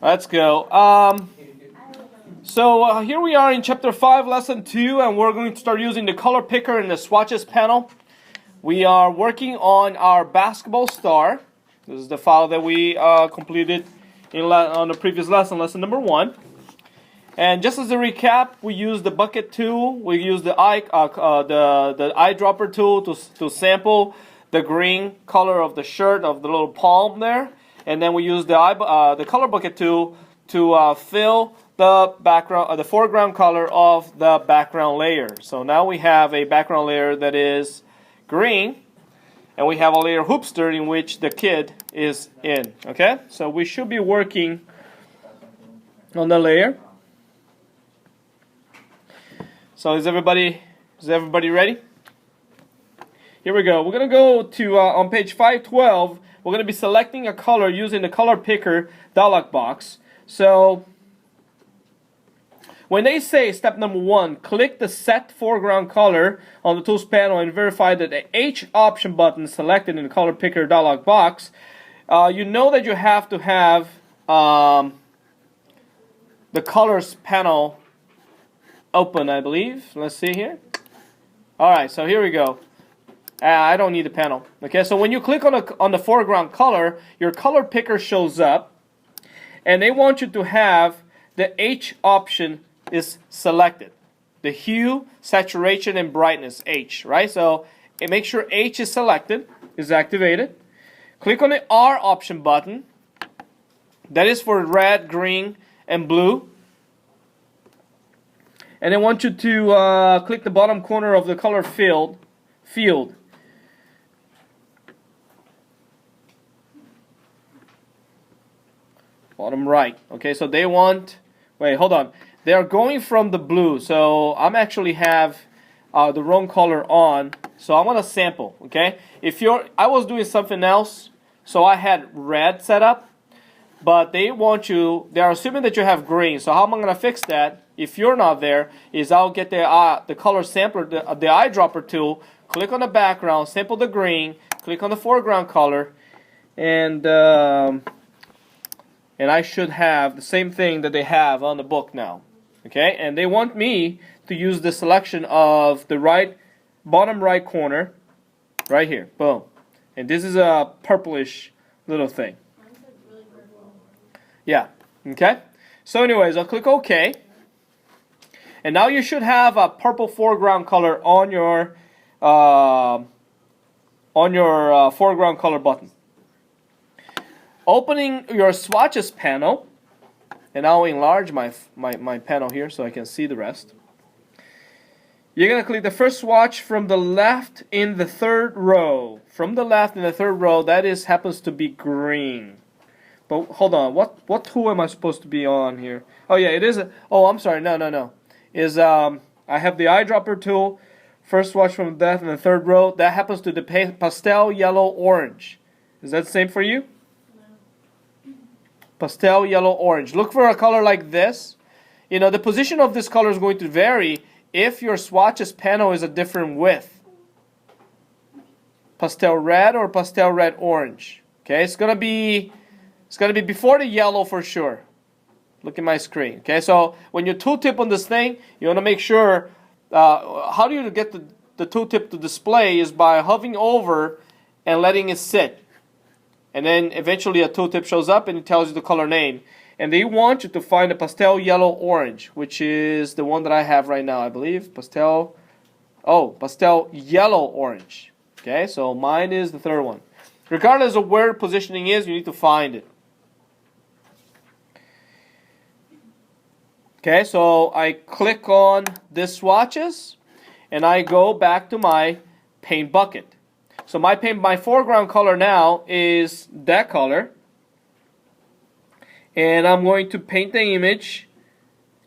Let's go. Here we are in Chapter 5, Lesson 2, and we're going to start using the color picker in the swatches panel. We are working on our basketball star. This is the file that we completed on the previous lesson, lesson number 1. And just as a recap, we used the bucket tool, we used the eyedropper tool to sample the green color of the shirt of the little palm there, and then we used the color bucket tool to fill the background, the foreground color of the background layer. So now we have a background layer that is green, and we have a layer hoopster in which the kid is in. Okay, so we should be working on the layer. So is everybody ready? Here we go. We're going to go to on page 512. We're going to be selecting a color using the color picker dialog box. So when they say step number 1, click the set foreground color on the tools panel and verify that the H option button is selected in the color picker dialog box, you know that you have to have the colors panel open, I believe. Let's see here. Alright, so here we go. I don't need the panel. Okay, so when you click on the foreground color, your color picker shows up, and they want you to have the H option is selected. The hue, saturation, and brightness, H, right? So make sure H is selected, is activated. Click on the R option button. That is for red, green, and blue. And I want you to click the bottom corner of the color field. Bottom right. Okay, so they want, wait, hold on. They are going from the blue, so I'm actually have the wrong color on, so I'm gonna sample. Okay, I was doing something else, so I had red set up, but they are assuming that you have green. So how am I gonna fix that? If you're not there, is I'll get the color sampler, the eyedropper tool, click on the background, sample the green, click on the foreground color, and I should have the same thing that they have on the book now. Okay, and they want me to use the selection of the bottom right corner, right here, boom. And this is a purplish little thing. Yeah, okay. So anyways, I'll click OK. And now you should have a purple foreground color on your foreground color button. Opening your swatches panel, and I'll enlarge my panel here so I can see the rest. You're going to click the first swatch from the left in the third row. From the left in the third row, that happens to be green. But hold on, what tool am I supposed to be on here? Oh yeah, it is. I'm sorry, no. I have the eyedropper tool, first swatch from the left in the third row. That happens to the pastel yellow orange. Is that the same for you? Pastel yellow orange. Look for a color like this. You know, the position of this color is going to vary if your swatches panel is a different width. Pastel red or pastel red orange. Okay, it's gonna be before the yellow for sure. Look at my screen. Okay, so when you tooltip on this thing, you want to make sure. How do you get the tooltip to display is by hovering over and letting it sit. And then eventually a tooltip shows up and it tells you the color name. And they want you to find a pastel yellow orange, which is the one that I have right now, I believe. Pastel yellow orange. Okay, so mine is the third one. Regardless of where positioning is, you need to find it. Okay, so I click on this swatches and I go back to my paint bucket. So my foreground color now is that color, and I'm going to paint the image,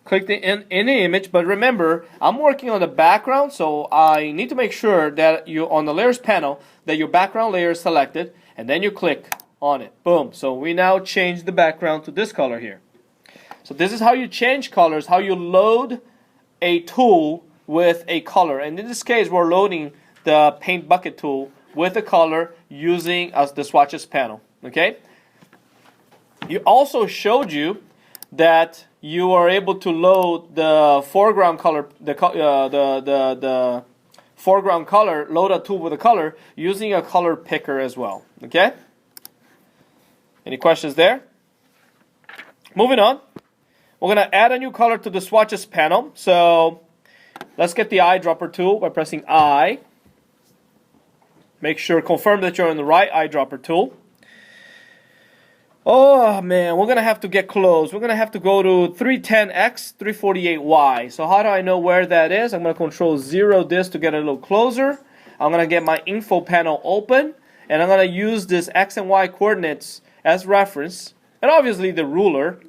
click in the image, but remember I'm working on the background, so I need to make sure that you on the layers panel that your background layer is selected, and then you click on it. Boom. So we now change the background to this color here. So this is how you change colors, how you load a tool with a color, and in this case we're loading the paint bucket tool with the color using the swatches panel. Okay, you also showed you that you are able to load the foreground color, the foreground color, load a tool with a color using a color picker as well. Okay? Any questions there? Moving on. We're going to add a new color to the swatches panel. So let's get the eyedropper tool by pressing I. Make sure, confirm that you're on the right eyedropper tool. Oh man, we're going to have to get close. We're going to have to go to 310X, 348Y. So how do I know where that is? I'm going to control 0 this to get a little closer. I'm going to get my info panel open. And I'm going to use this X and Y coordinates as reference. And obviously the ruler.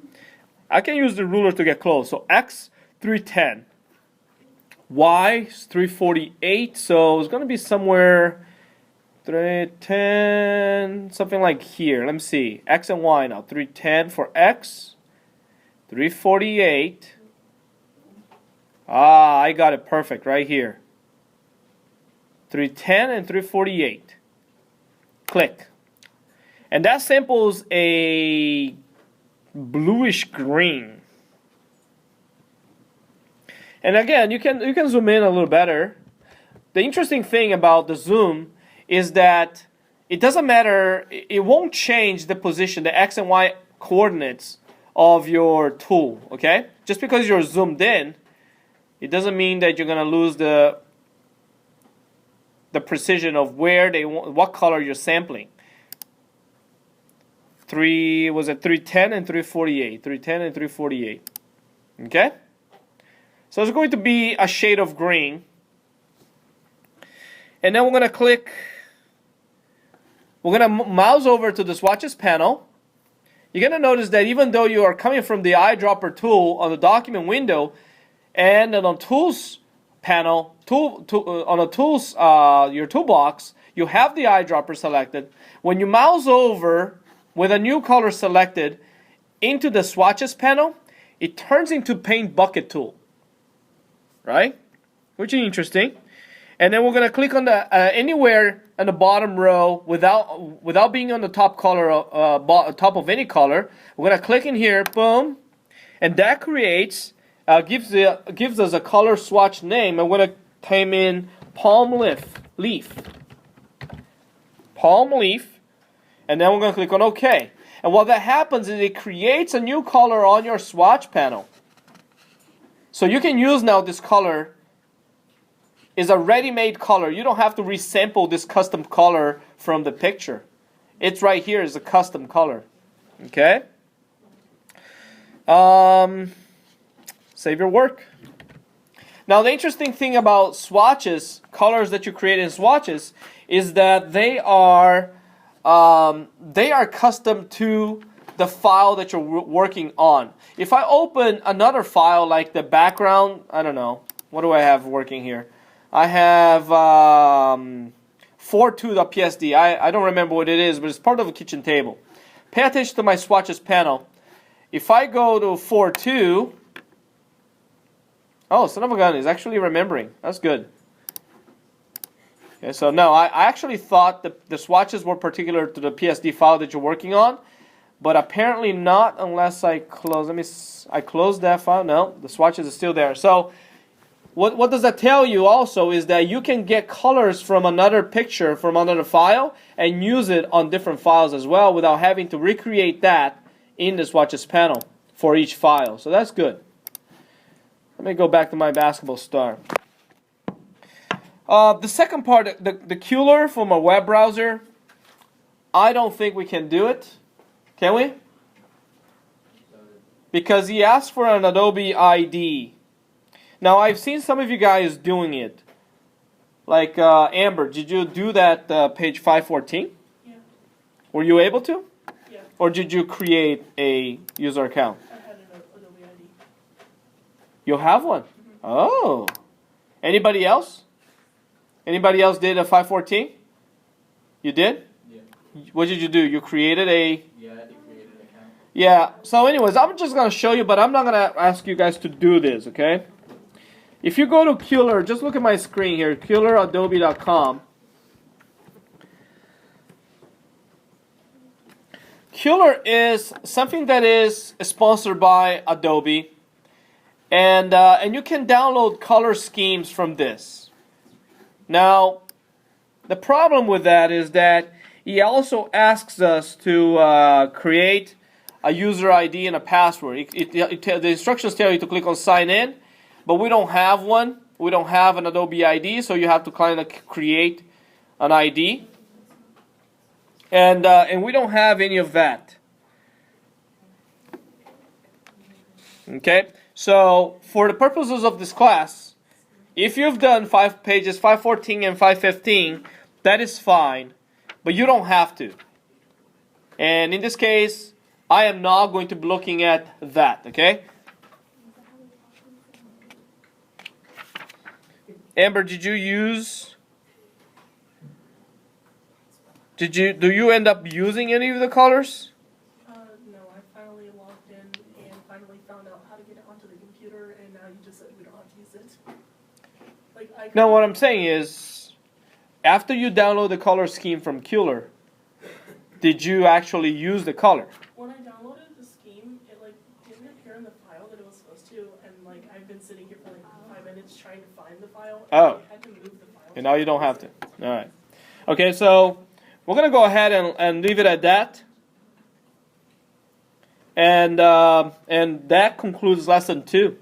I can use the ruler to get close. So X, 310. Y is 348. So it's going to be somewhere 310, something like here. Let me see. X and Y now. 310 for X. 348. Ah, I got it perfect right here. 310 and 348. Click. And that samples a bluish green. And again, you can zoom in a little better. The interesting thing about the zoom is that it doesn't matter, it won't change the position, the X and Y coordinates of your tool, okay? Just because you're zoomed in, it doesn't mean that you're going to lose the precision of where they want, what color you're sampling. 310 and 348, 310 and 348, okay? So it's going to be a shade of green. And then we're going to click. We're going to mouse over to the swatches panel. You're going to notice that even though you are coming from the eyedropper tool on the document window and on the tools panel, on the tools, your toolbox, you have the eyedropper selected. When you mouse over with a new color selected into the swatches panel, it turns into paint bucket tool, right? Which is interesting. And then we're going to click on the anywhere on the bottom row without being on the top color, top of any color. We're going to click in here, boom, and that creates gives us a color swatch name. I'm going to type in palm leaf, and then we're going to click on OK. And what that happens is it creates a new color on your swatch panel. So you can use now this color. Is a ready-made color. You don't have to resample this custom color from the picture. It's right here is a custom color. Okay? Save your work. Now the interesting thing about swatches, colors that you create in swatches, is that they are custom to the file that you're working on. If I open another file like the background, I don't know, what do I have working here? I have 42.psd. I don't remember what it is, but it's part of a kitchen table. Pay attention to my swatches panel. If I go to 42, oh, son of a gun is actually remembering. That's good. Okay, so no, I actually thought the swatches were particular to the PSD file that you're working on, but apparently not unless I close. I closed that file. No, the swatches are still there. So what does that tell you also is that you can get colors from another picture, from another file, and use it on different files as well without having to recreate that in the swatches panel for each file. So that's good. Let me go back to my basketball star. The second part, the Cooler from a web browser, I don't think we can do it. Can we? Because he asked for an Adobe ID. Now, I've seen some of you guys doing it. Like Amber, did you do that page 514? Yeah. Were you able to? Yeah. Or did you create a user account? I had an Adobe ID. You have one? Mm-hmm. Oh. Anybody else? Anybody else did a 514? You did? Yeah. What did you do? You created a... Yeah, I did create an account. Yeah. So anyways, I'm just going to show you, but I'm not going to ask you guys to do this, okay? If you go to Cooler, just look at my screen here, cooler.adobe.com. Kuler is something that is sponsored by Adobe, and you can download color schemes from this. Now, the problem with that is that he also asks us to create a user ID and a password. The instructions tell you to click on sign in, but we don't have one. We don't have an Adobe ID, so you have to kind of create an ID. And we don't have any of that. Okay, so for the purposes of this class, if you've done pages 514 and 515, that is fine, but you don't have to. And in this case, I am not going to be looking at that, okay? Amber, do you end up using any of the colors? No, I finally logged in and finally found out how to get it onto the computer, and now you just said we don't have to use it. No, what I'm saying is, after you download the color scheme from Kuler, did you actually use the color? When I downloaded the scheme, it didn't appear in the file that it was supposed to, and I've been sitting here for 5 minutes trying to find the file. Oh. I had to move the file. And now you don't have to. All right. Okay, so we're going to go ahead and leave it at that. And that concludes lesson 2.